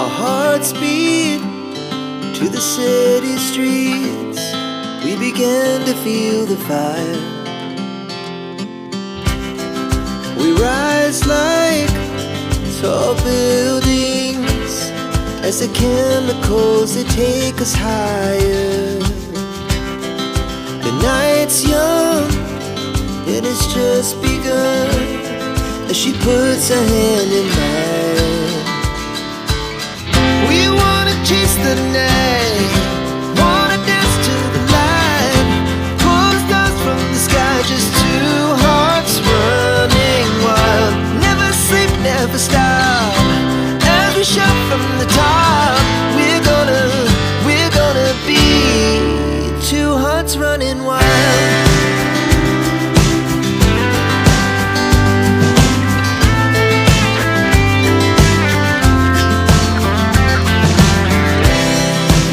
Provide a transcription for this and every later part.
Our hearts beat to the city streets. We began to feel the fire. We rise like tall buildings as the chemicals, they take us higher. The night's young and it's just begun as she puts her hand in mine. We wanna chase the night, wanna dance to the light, pull the stars from the sky, just two hearts running wild. Never sleep, never stop, as we shout from the top. We're gonna be two hearts running wild.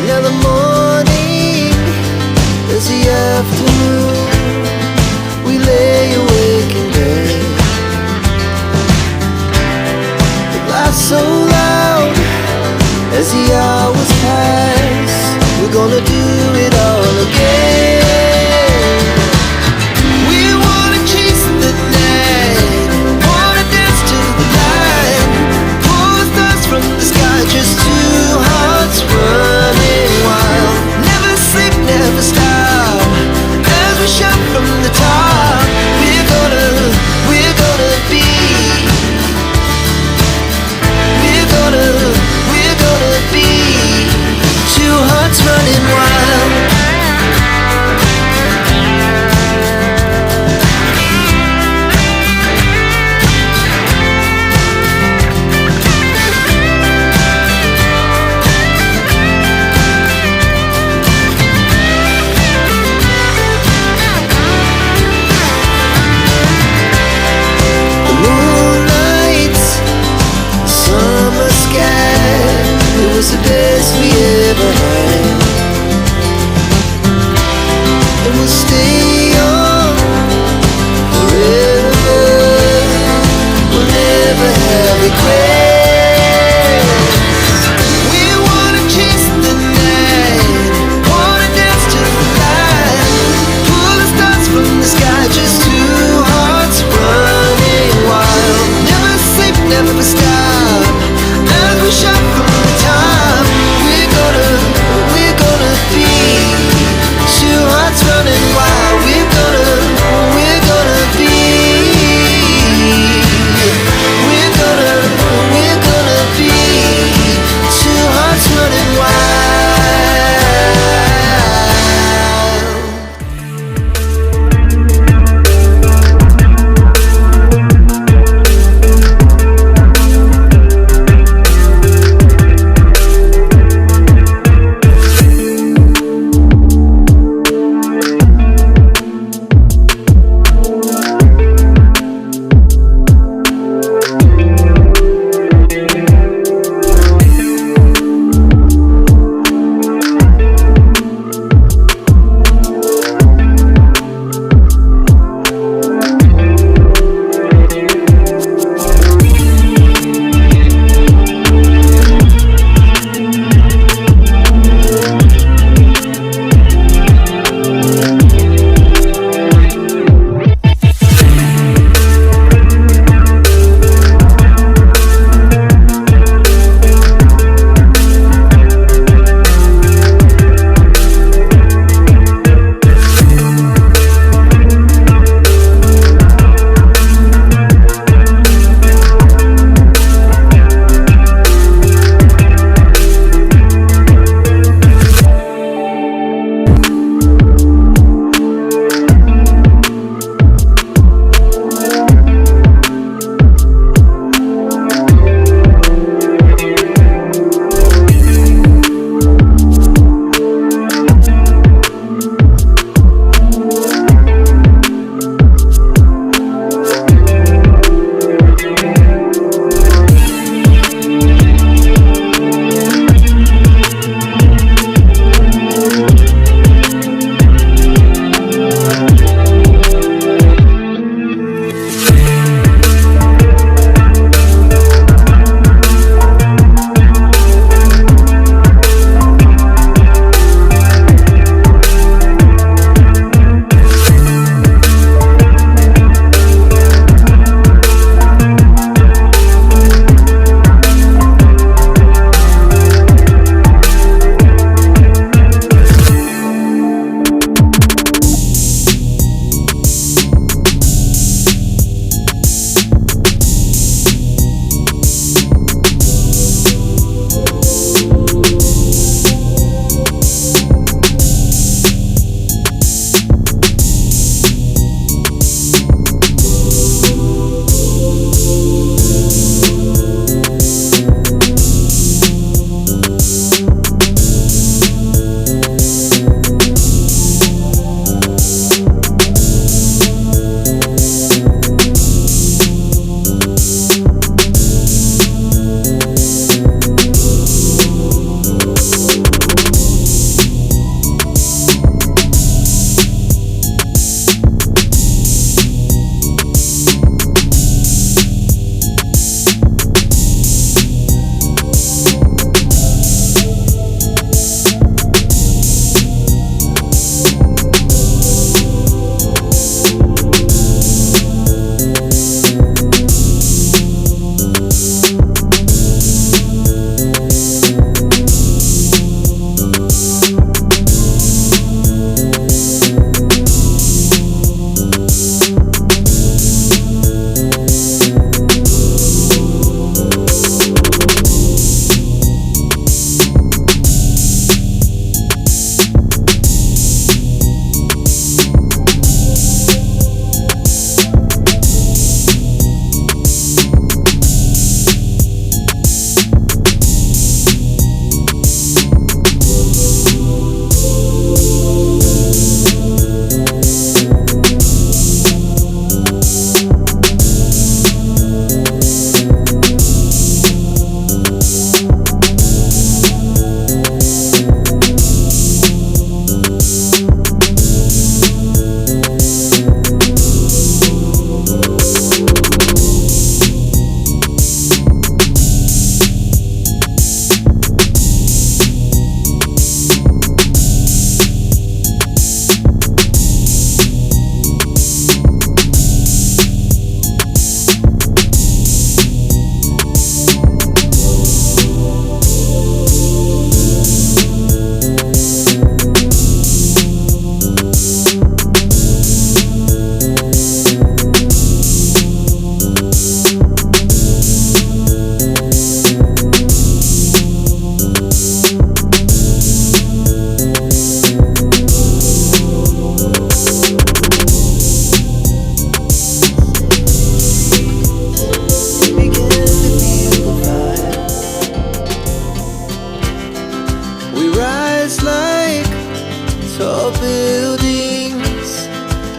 Now the morning is the afternoon. We lay awake in bed. The laugh's so loud as the hours pass. We're gonna do it all again. We wanna chase the night, wanna dance to the light, pull the stars from the sky, just two hearts running wild. Never sleep, never stop, as we shout from the top. We're gonna be, we're gonna be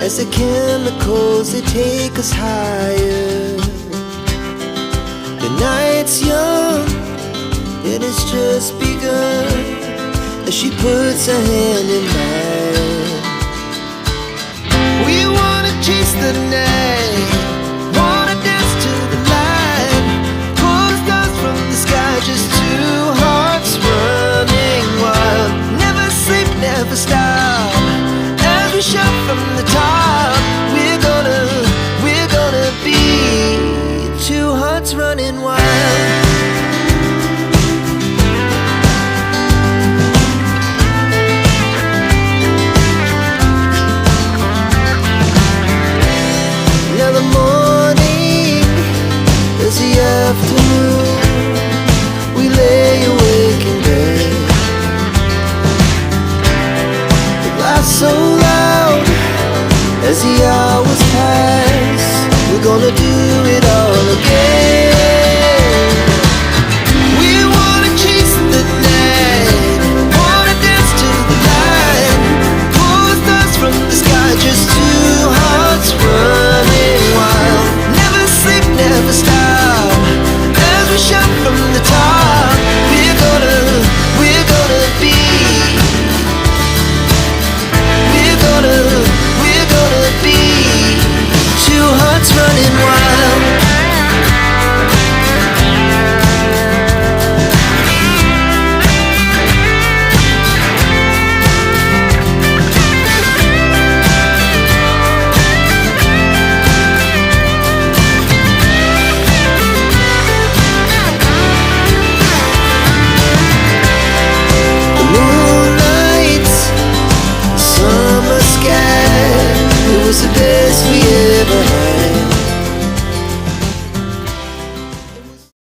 as the chemicals they take us higher. The night's young, it has just begun, as she puts her hand in mine. We wanna chase the night, wanna dance to the light, pull the stars from the sky, just two hearts running wild. Never sleep, never stop, as we shout from the top. We're gonna be two hearts running wild. Now the morning is the afternoon, we lay awake in bed. The laughs so loud as the hours pass, we're gonna do it all again. We wanna chase the night, wanna dance to the light, pull the stars from the sky, just two hearts running wild. Never sleep, never stop, as we shout from the top. We're gonna be, we're gonna be two hearts running wild. The moonlight, summer sky, it was the best we